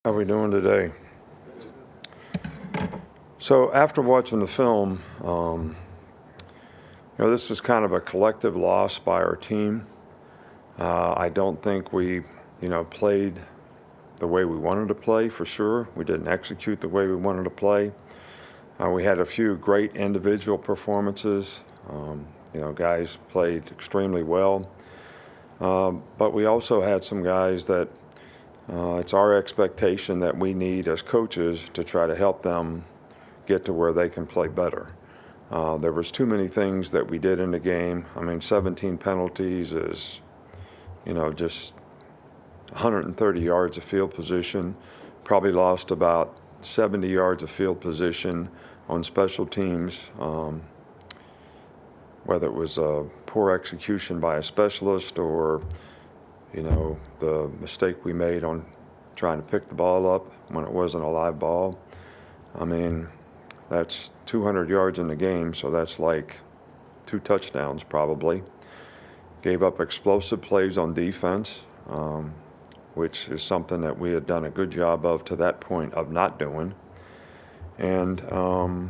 How are we doing today? So after watching the film, this is kind of a collective loss by our team. I don't think we, played the way we wanted to play for sure. We didn't execute the way we wanted to play. We had a few great individual performances. Guys played extremely well. But we also had some guys that it's our expectation that we need as coaches to try to help them get to where they can play better. There was too many things that we did in the game. 17 penalties is, just 130 yards of field position. Probably lost about 70 yards of field position on special teams, whether it was a poor execution by a specialist or, the mistake we made on trying to pick the ball up when it wasn't a live ball. That's 200 yards in the game, so that's like 2 touchdowns probably. Gave up explosive plays on defense, which is something that we had done a good job of to that point of not doing. And, the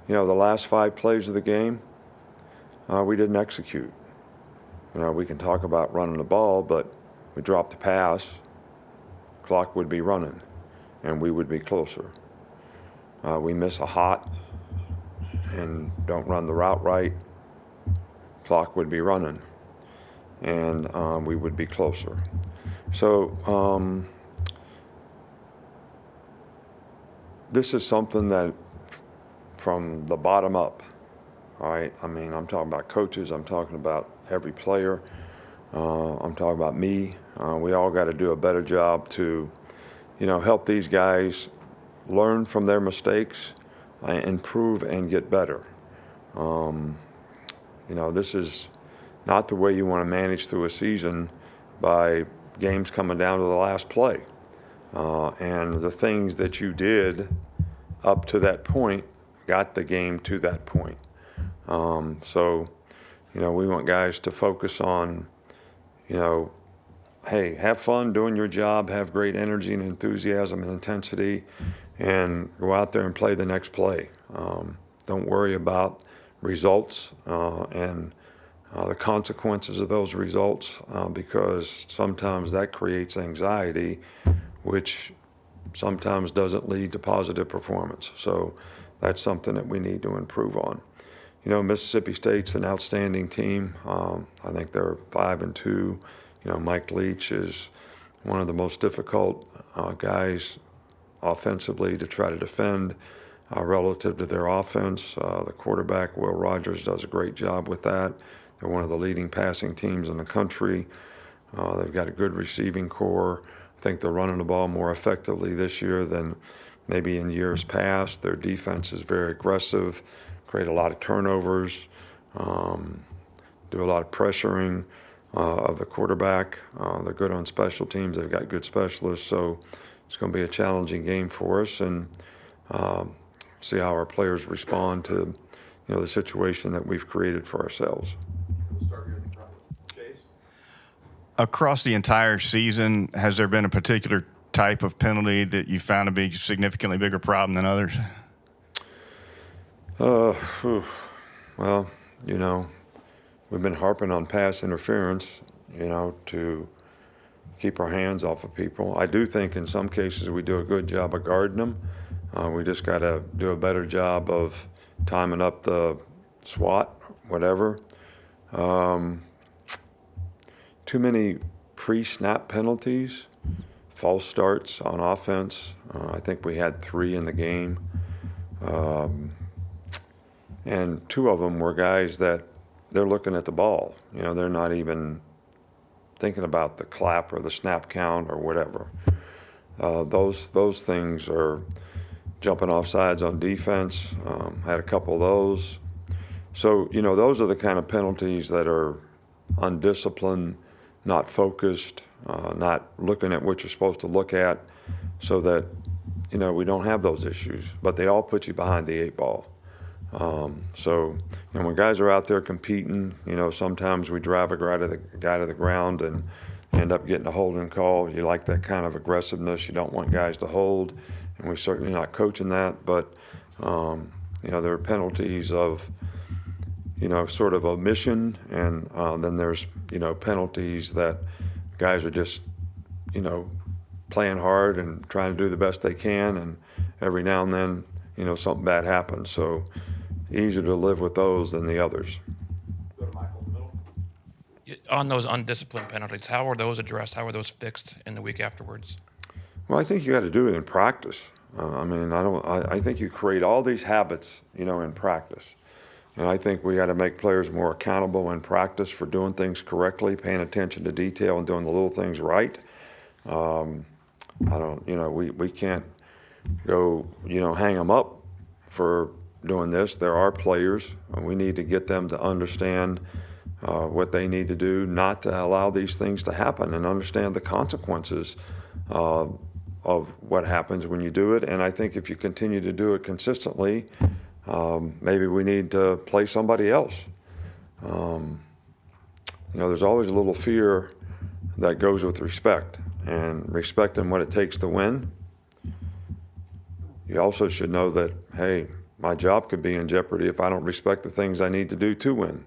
last 5 plays of the game, we didn't execute. We can talk about running the ball, but we dropped the pass, clock would be running, and we would be closer. We miss a hot and don't run the route right, clock would be running, and we would be closer. So this is something that from the bottom up, all right? I'm talking about coaches, I'm talking about every player, I'm talking about me. We all got to do a better job to, help these guys learn from their mistakes, improve and get better. This is not the way you want to manage through a season by games coming down to the last play. And the things that you did up to that point got the game to that point. So we want guys to focus on, hey, have fun doing your job, have great energy and enthusiasm and intensity, and go out there and play the next play. Don't worry about results and the consequences of those results because sometimes that creates anxiety, which sometimes doesn't lead to positive performance. So that's something that we need to improve on. Mississippi State's an outstanding team. I think they're 5-2. Mike Leach is one of the most difficult guys offensively to try to defend relative to their offense. The quarterback, Will Rogers, does a great job with that. They're one of the leading passing teams in the country. They've got a good receiving core. I think they're running the ball more effectively this year than maybe in years past. Their defense is very aggressive, create a lot of turnovers, do a lot of pressuring of the quarterback. They're good on special teams. They've got good specialists. So it's going to be a challenging game for us, and see how our players respond to, the situation that we've created for ourselves. We'll start here at the front. Chase? Across the entire season, has there been a particular type of penalty that you found to be a significantly bigger problem than others? Well, we've been harping on pass interference, to keep our hands off of people. I do think in some cases we do a good job of guarding them. We just got to do a better job of timing up the SWAT, whatever. Too many pre-snap penalties, false starts on offense. I think we had 3 in the game. And 2 of them were guys that they're looking at the ball. They're not even thinking about the clap or the snap count or whatever. Those things are jumping off sides on defense. Had a couple of those. So, those are the kind of penalties that are undisciplined, not focused, not looking at what you're supposed to look at, so that, we don't have those issues. But they all put you behind the 8 ball. So, when guys are out there competing, sometimes we drive a guy to the ground and end up getting a holding call. You like that kind of aggressiveness. You don't want guys to hold, and we're certainly not coaching that. But there are penalties of sort of omission, and then there's penalties that guys are just playing hard and trying to do the best they can, and every now and then something bad happens. So easier to live with those than the others. Go to Michael in the middle. On those undisciplined penalties, how are those addressed? How are those fixed in the week afterwards? Well, I think you got to do it in practice. I think you create all these habits, in practice. And I think we got to make players more accountable in practice for doing things correctly, paying attention to detail, and doing the little things right. We can't go, hang them up for doing this. There are players. We need to get them to understand what they need to do, not to allow these things to happen, and understand the consequences of what happens when you do it. And I think if you continue to do it consistently, maybe we need to play somebody else. There's always a little fear that goes with respect, and respecting what it takes to win. You also should know that, hey, my job could be in jeopardy if I don't respect the things I need to do to win.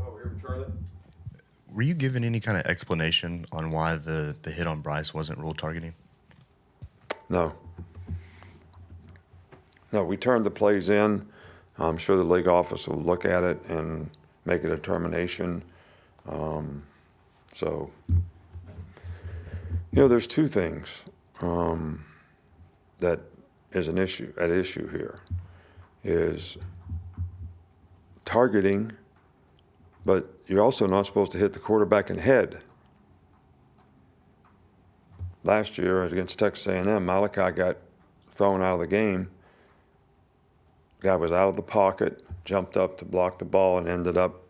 Over here with Charlie. Were you given any kind of explanation on why the hit on Bryce wasn't ruled targeting? No. No, we turned the plays in. I'm sure the league office will look at it and make a determination. There's two things that is an issue here. Is targeting, but you're also not supposed to hit the quarterback in the head. Last year against Texas A&M, Malachi got thrown out of the game. Guy was out of the pocket, jumped up to block the ball, and ended up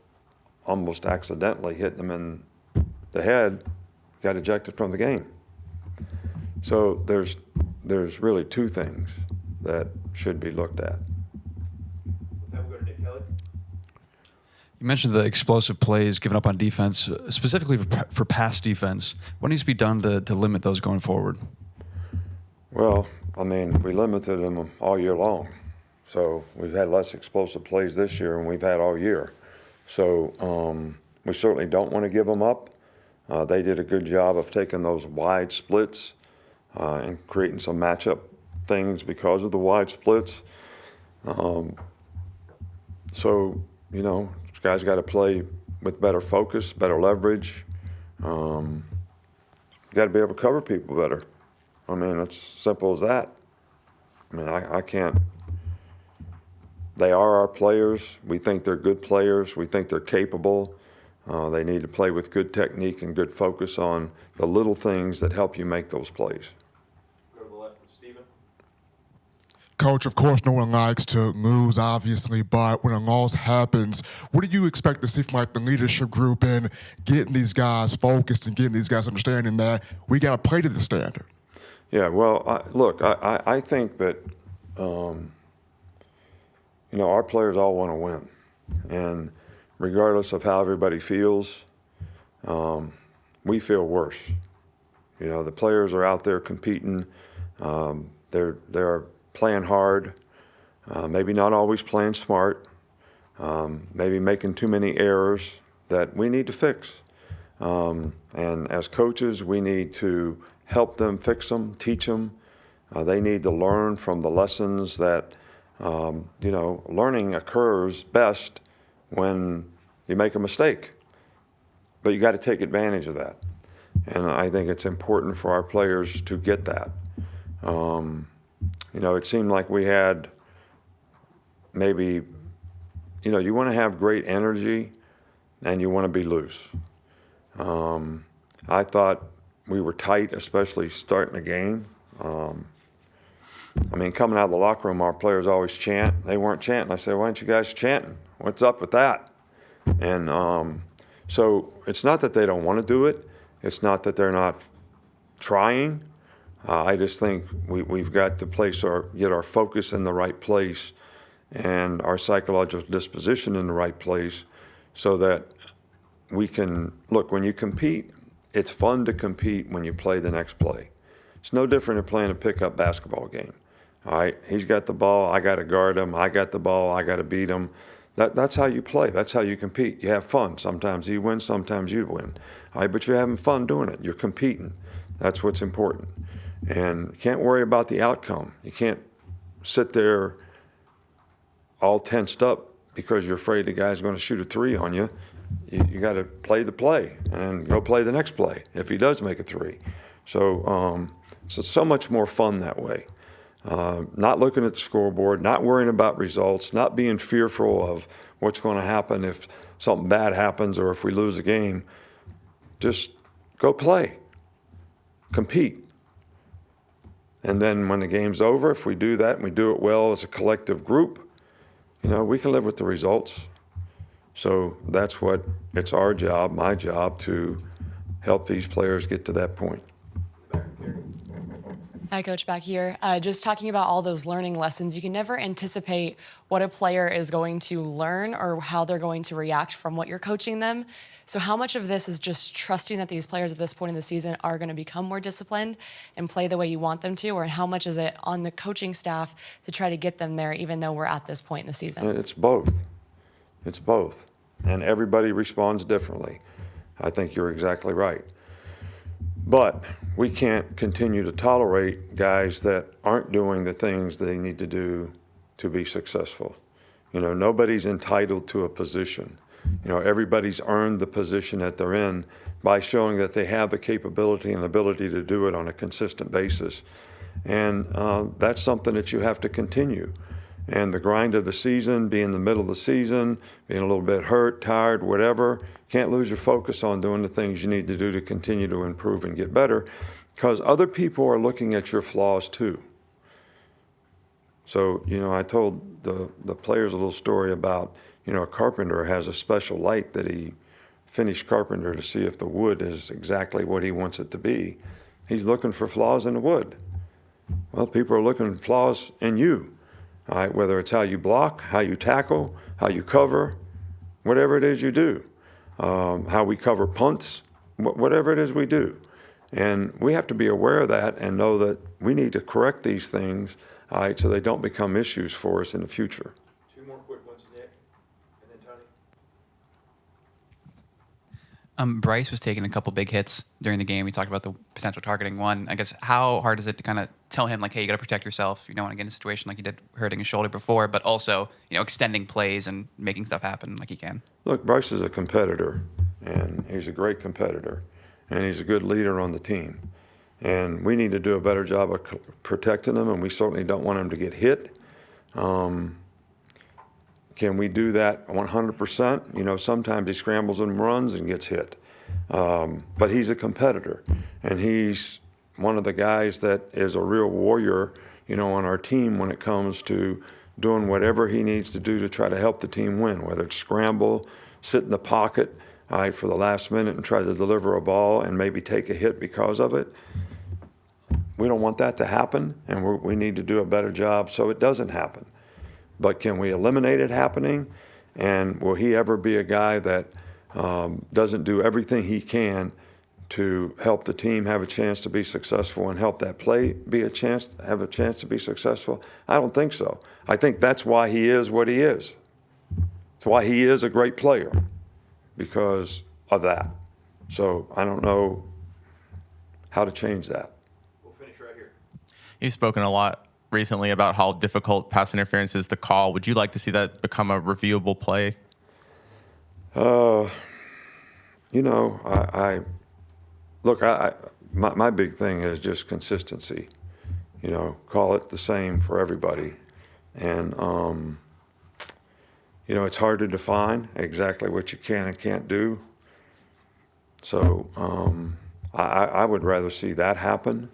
almost accidentally hitting him in the head, got ejected from the game. So there's really two things that should be looked at. Then we'll go to Nick Kelly. You mentioned the explosive plays given up on defense, specifically for pass defense. What needs to be done to limit those going forward? Well, we limited them all year long. So we've had less explosive plays this year than we've had all year. So we certainly don't want to give them up. They did a good job of taking those wide splits and creating some matchup things because of the wide splits. Guys got to play with better focus, better leverage. Got to be able to cover people better. It's simple as that. I can't. They are our players. We think they're good players. We think they're capable. They need to play with good technique and good focus on the little things that help you make those plays. Go to the left with Steven. Coach, of course, no one likes to lose, obviously, but when a loss happens, what do you expect to see from the leadership group in getting these guys focused and getting these guys understanding that we got to play to the standard? Yeah, well, I think that, our players all want to win. And regardless of how everybody feels, we feel worse. The players are out there competing. They're playing hard, maybe not always playing smart, maybe making too many errors that we need to fix. And as coaches, we need to help them fix them, teach them. They need to learn from the lessons that, learning occurs best when you make a mistake. But you got to take advantage of that. And I think it's important for our players to get that. It seemed like we had maybe, you want to have great energy and you want to be loose. I thought we were tight, especially starting the game. Coming out of the locker room, our players always chant. They weren't chanting. I said, why aren't you guys chanting? What's up with that? And so it's not that they don't want to do it. It's not that they're not trying. I just think we've got to get our focus in the right place and our psychological disposition in the right place so that we can, look, when you compete, it's fun to compete when you play the next play. It's no different than playing a pickup basketball game. All right, he's got the ball, I got to guard him. I got the ball, I got to beat him. That's how you play. That's how you compete. You have fun. Sometimes he wins, sometimes you win. All right, but you're having fun doing it. You're competing. That's what's important. And you can't worry about the outcome. You can't sit there all tensed up because you're afraid the guy's going to shoot a three on you. You got to play the play and go play the next play if he does make a three. So so much more fun that way. Not looking at the scoreboard, not worrying about results, not being fearful of what's going to happen if something bad happens or if we lose a game. Just go play, compete. And then when the game's over, if we do that and we do it well as a collective group, we can live with the results. So that's what it's our job, my job, to help these players get to that point. Hi, Coach, back here. Just talking about all those learning lessons, you can never anticipate what a player is going to learn or how they're going to react from what you're coaching them. So how much of this is just trusting that these players at this point in the season are going to become more disciplined and play the way you want them to, or how much is it on the coaching staff to try to get them there even though we're at this point in the season? It's both. It's both. And everybody responds differently. I think you're exactly right. But we can't continue to tolerate guys that aren't doing the things they need to do to be successful. Nobody's entitled to a position. Everybody's earned the position that they're in by showing that they have the capability and ability to do it on a consistent basis. And that's something that you have to continue. And the grind of the season, being in the middle of the season, being a little bit hurt, tired, whatever, can't lose your focus on doing the things you need to do to continue to improve and get better, because other people are looking at your flaws too. So, I told the players a little story about, a carpenter has a special light that he finished carpenter to see if the wood is exactly what he wants it to be. He's looking for flaws in the wood. Well, people are looking for flaws in you. All right, whether it's how you block, how you tackle, how you cover, whatever it is you do, how we cover punts, whatever it is we do. And we have to be aware of that and know that we need to correct these things, all right, so they don't become issues for us in the future. Two more quick ones, Nick, and then Tony. Bryce was taking a couple big hits during the game. We talked about the potential targeting one. I guess how hard is it to kind of tell him, like, hey, you got to protect yourself. You don't want to get in a situation like he did hurting his shoulder before, but also, extending plays and making stuff happen like he can. Look, Bryce is a competitor, and he's a great competitor, and he's a good leader on the team. And we need to do a better job of protecting him, and we certainly don't want him to get hit. Can we do that 100%? Sometimes he scrambles and runs and gets hit. But he's a competitor, and he's one of the guys that is a real warrior, on our team when it comes to doing whatever he needs to do to try to help the team win, whether it's scramble, sit in the pocket, all right, for the last minute and try to deliver a ball and maybe take a hit because of it. We don't want that to happen, and we need to do a better job so it doesn't happen. But can we eliminate it happening? And will he ever be a guy that doesn't do everything he can to help the team have a chance to be successful and help that play have a chance to be successful? I don't think so. I think that's why he is what he is. It's why he is a great player, because of that. So I don't know how to change that. We'll finish right here. You've spoken a lot recently about how difficult pass interference is to call. Would you like to see that become a reviewable play? My big thing is just consistency. Call it the same for everybody. And, it's hard to define exactly what you can and can't do. So I would rather see that happen.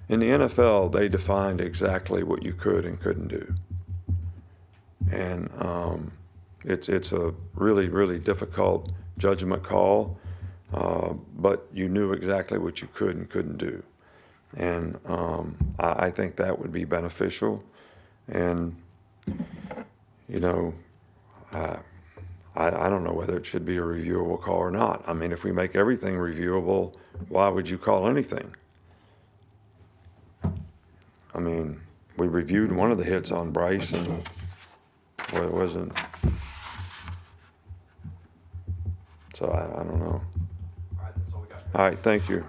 In the NFL, they defined exactly what you could and couldn't do. And it's a really, really difficult judgment call, but you knew exactly what you could and couldn't do. And I think that would be beneficial. And, I don't know whether it should be a reviewable call or not. I mean, if we make everything reviewable, why would you call anything? I mean, we reviewed one of the hits on Bryce, and well, it wasn't. So I don't know. All right, that's all we got. All right, thank you.